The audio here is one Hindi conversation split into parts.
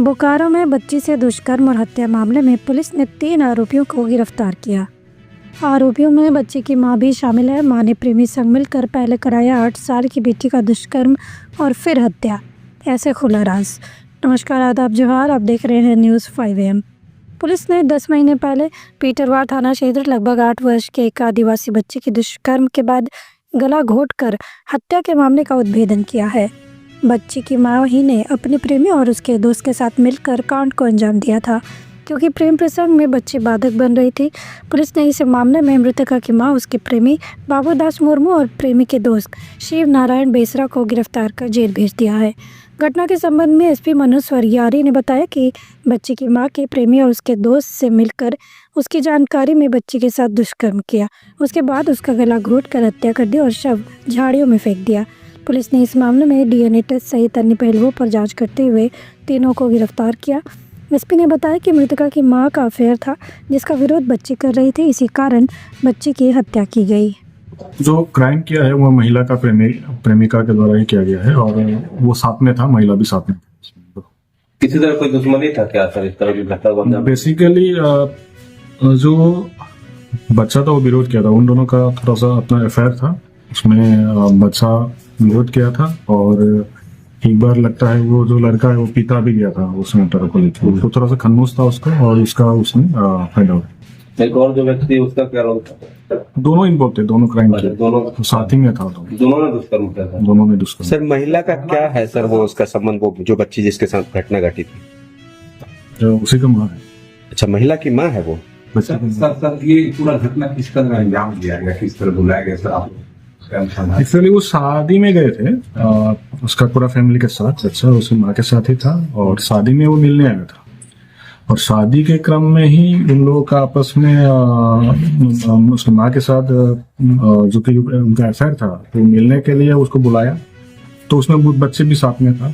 बोकारो में बच्ची से दुष्कर्म और हत्या मामले में पुलिस ने 3 आरोपियों को गिरफ्तार किया। आरोपियों में बच्ची की मां भी शामिल है। मां ने प्रेमी संग मिलकर पहले कराया 8 साल की बेटी का दुष्कर्म और फिर हत्या। ऐसे खुला राज। नमस्कार, आदाब, जोहार। आप देख रहे हैं न्यूज़ 5 AM। पुलिस ने 10 महीने पहले पीटरवार थाना क्षेत्र लगभग 8 वर्ष के एक आदिवासी बच्ची की दुष्कर्म के बाद गला घोंटकर हत्या के मामले का उद्भेदन किया है। बच्ची की मां ही ने अपने प्रेमी और उसके दोस्त के साथ मिलकर कांड को अंजाम दिया था। क्योंकि प्रेम प्रसंग में बच्ची बाधक बन रही थी, पुलिस ने इस मामले में मृतका की मां, उसके प्रेमी बाबूदास मुर्मू और प्रेमी के दोस्त शिव नारायण बेसरा को गिरफ्तार कर जेल भेज दिया है। घटना के संबंध में एसपी मनोज स्वरियारी ने बताया कि बच्ची की मां के प्रेमी और उसके दोस्त से मिलकर उसकी जानकारी में बच्ची के साथ दुष्कर्म किया। उसके बाद उसका गला घोंटकर हत्या कर दी और शव झाड़ियों में फेंक दिया। पुलिस ने इस मामले में डीएनए टेस्ट सहित अन्य पहलुओं पर जांच करते हुए तीनों को गिरफ्तार किया। एसपी ने बताया कि मृतका की मां का अफेयर था, जिसका विरोध बच्ची कर रही थी। इसी कारण बच्ची की हत्या की गई। जो क्राइम किया है वो महिला का प्रेमिका के द्वारा ही किया गया है और वो साथ में था, महिला भी साथ में थी। किसी तरह कोई दुश्मनी था क्या सर इस तरह की घटना? बेसिकली जो बच्चा था वो विरोध किया था। उन दोनों का थोड़ा सा अपना अफेयर था, उसमें बच्चा विरोध किया था और एक बार लगता है वो जो लड़का है वो पिता भी गया था उस मैटर को लेकर। तो थोड़ा सा खन्नूस था उसको और उसका उसने फाइंड आउट। एक और जो व्यक्ति उसका क्या रोल था? दोनों इन्वॉल्व थे, दोनों क्राइम किए, दोनों साथ ही में था। दोनों ने दुष्कर्म किया था। दोनों ने दुष्कर्म। सर, महिला का क्या है सर, वो उसका संबंध, वो जो बच्ची जिसके साथ घटना घटी थी? जो उसी का माँ है। अच्छा, महिला की माँ है वो। सर, ये पूरा घटना किस तरह अंजाम दिया गया, किस तरह बुलाया गया सर आप? एक्चुअली वो शादी में गए थे उसका पूरा फैमिली के साथ। अच्छा, उसकी माँ के साथ ही था और शादी में वो मिलने आया था और शादी के क्रम में ही उन लोगों का आपस में उसकी माँ के साथ जो कि उनका अफेयर था, तो मिलने के लिए उसको बुलाया। तो उसमें बच्चे भी साथ में था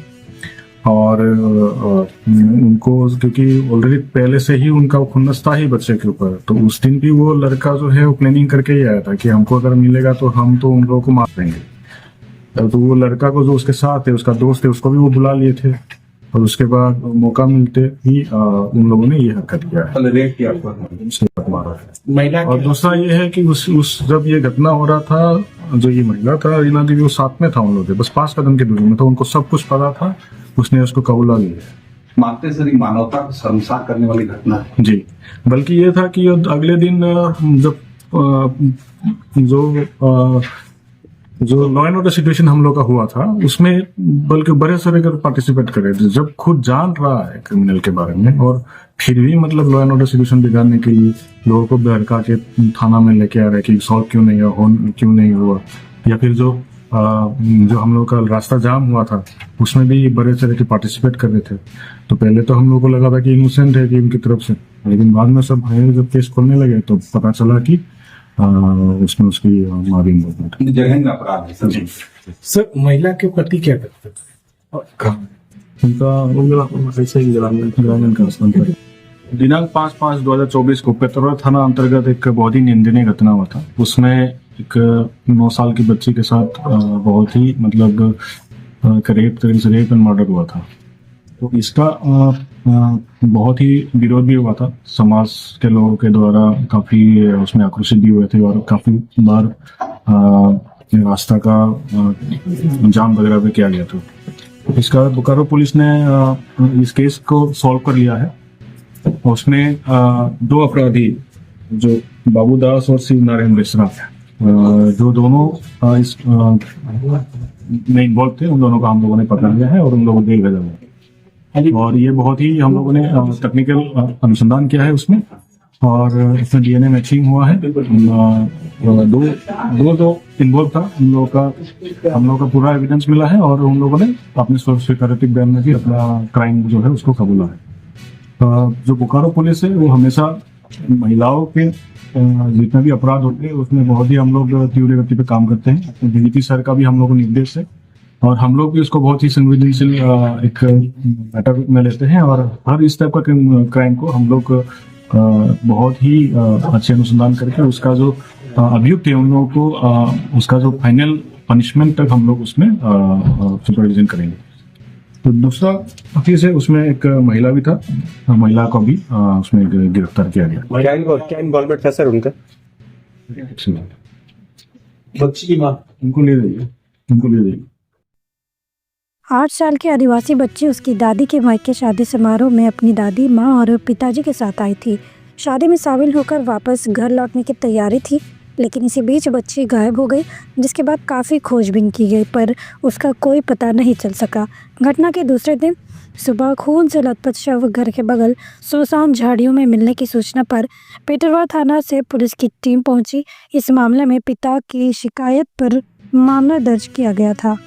और उनको क्योंकि ऑलरेडी पहले से ही उनका खुन्नस था ही बच्चे के ऊपर, तो उस दिन भी वो लड़का जो है वो प्लानिंग करके ही आया था कि हमको अगर मिलेगा तो हम तो उन लोगों को मार देंगे। तो वो लड़का को जो उसके साथ है, उसका दोस्त है, उसको भी वो बुला लिए थे और उसके बाद मौका मिलते ही उन लोगों ने ये हरकत किया है, रेप किया, मारा है। और दूसरा ये है कि उस जब ये घटना हो रहा था, जो ये महिला था रीना देवी, वो साथ में था उन लोगों के, बस 5 कदम की दूरी में, तो उनको सब कुछ पता था। उसने उसको कबूला लिया। मानते सर मानवता को शर्मसार करने वाली घटना है जी। बल्कि ये था कि अगले दिन जब जो लॉ एंड ऑर्डर सिचुएशन हम लोग का हुआ था, उसमें बल्कि बड़े सारे पार्टिसिपेट कर रहे थे। जब खुद जान रहा है क्रिमिनल के बारे में और फिर भी मतलब लॉ एंड ऑर्डर सिचुएशन बिगाड़ने के लिए लोगों को बहका के थाना में लेके आ रहे हैं कि सॉल्व क्यों नहीं हुआ, या फिर जो हम लोग का रास्ता जाम हुआ था उसमें भी बड़े तरह के पार्टिसिपेट कर रहे थे। तो पहले तो हम लोग को लगा था कि इनोसेंट है कि उनकी तरफ से, लेकिन बाद में सब भाई जब केस खोलने लगे तो पता चला कि उसमें उसकी माँ भी जघन्य अपराध है सर। सर, महिला के पति क्या करते थे? उनका ऐसे ही ग्रामीण का संपर्क। दिनांक 5/5/2024 को पेटरवार थाना अंतर्गत एक बहुत ही निंदनीय घटना हुआ था। उसमें एक 9 साल की बच्ची के साथ बहुत ही मतलब रेप एंड मर्डर हुआ था। तो इसका बहुत ही विरोध भी हुआ था, समाज के लोगों के द्वारा काफी उसमें आक्रोशित भी हुए थे और काफी बार रास्ता का जाम वगैरह भी किया गया था। इसका बोकारो पुलिस ने इस केस को सॉल्व कर लिया है। उसमें 2 अपराधी जो बाबूदास और शिव नारायण बेसरा, जो दोनों इस में इन्वॉल्व थे, उन दोनों को हम लोगों ने पकड़ लिया है और उन लोगों को जेल भेजा है। और ये बहुत ही हम लोगों ने टेक्निकल अनुसंधान किया है उसमें, और इसमें डीएनए मैचिंग हुआ है। दो जो इन्वॉल्व था हम लोगों का पूरा एविडेंस मिला है और उन लोगों ने अपने स्वीकारोक्ति बयान में भी अपना क्राइम जो है उसको कबूला है। जो बोकारो पुलिस है वो हमेशा महिलाओं के जितने भी अपराध होते हैं उसमें बहुत ही हम लोग तीव्र गति पे काम करते हैं। डीजीपी सर का भी हम लोग को निर्देश है और हम लोग भी उसको बहुत ही संवेदनशील एक मैटर में लेते हैं और हर इस टाइप का क्राइम को हम लोग बहुत ही अच्छे अनुसंधान करके उसका जो अभियुक्त है उन लोगों को उसका जो फाइनल पनिशमेंट तक हम लोग उसमें सुपरविजन करेंगे। तो दूसरा केस है, उसमें एक महिला भी था, महिला को भी उसमें गिरफ्तार किया गया। क्या इन्वॉल्वमेंट था सर उनका? बच्ची की माँ उनको ले जाइए। 8 साल की आदिवासी बच्ची उसकी दादी के मायके शादी समारोह में अपनी दादी, माँ और पिताजी के साथ आई थी। शादी में शामिल होकर वापस घर लौटने की तैयारी थी, लेकिन इसी बीच बच्ची गायब हो गई, जिसके बाद काफ़ी खोजबीन की गई पर उसका कोई पता नहीं चल सका। घटना के दूसरे दिन सुबह खून से लथपथ शव घर के बगल सुनसान झाड़ियों में मिलने की सूचना पर पेटरवा थाना से पुलिस की टीम पहुंची। इस मामले में पिता की शिकायत पर मामला दर्ज किया गया था।